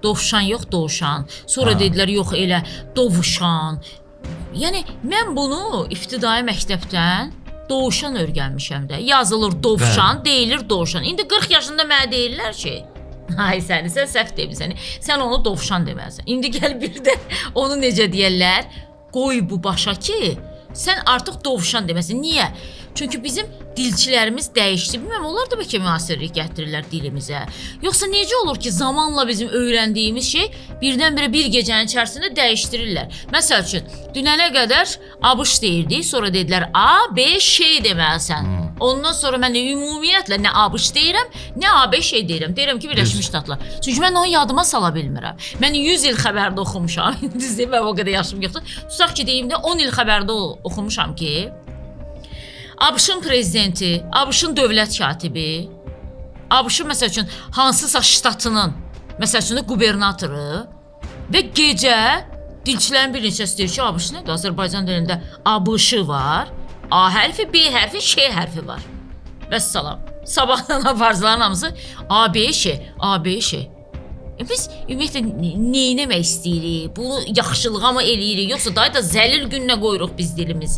dovşan yox, dovşan. Sonra dedilər, yox elə dovuşan. Yəni mən bunu ibtidai məktəbdən dovşan öyrənmişəm də. Yazılır dovşan, deyilir dovşan. İndi 40 yaşında mənə deyirlər ki, ay sən səhv demisən. Sən onu dovşan deməlisən. İndi gəl bir də onu necə deyirlər? Qoy bu başa ki, sən artıq dovşan deməsin. Niyə? Çünki bizim dilçilərimiz dəyişdi. Bilməm, onlar da bəlkə müasirlik gətirirlər dilimizə. Yoxsa necə olur ki, zamanla bizim öyrəndiyimiz şey birdən-birə bir gecənin içərisində dəyişdirirlər. Məsəl üçün, dünənə qədər ABŞ deyirdik, sonra dedilər A, B, Ş deməlisən. Ondan sonra mən də ümumiyyətlə nə ABŞ deyirəm, nə ABC deyirəm. Deyirəm ki, Birləşmiş Ştatlar. Çünki mən onu yadıma sala bilmirəm. Mən 100 il xəbərdə oxumuşam. Düzdür, mən o qədər yaşım yoxdur. Tutaq ki, deyim də 10 il xəbərdə oxumuşam ki, ABŞ-ın prezidenti, ABŞ-ın dövlət katibi, ABŞ-ın məsəl üçün hansısa ştatının, məsəl üçün qubernatoru və gecə dilçilərin bir neçəsi deyir ki, ABŞ nədir? Azərbaycan dilində ABŞ var, A hərfi, B hərfi, Ş hərfi var. Vəssalam. Sabahdan aparıcıların hamısı ABC, ABC. Biz ümumiyyətlə nə etmək istəyirik? Bunu yaxşılığa mı eləyirik? Yoxsa daha da zəlil gününə qoyuruq biz dilimizi?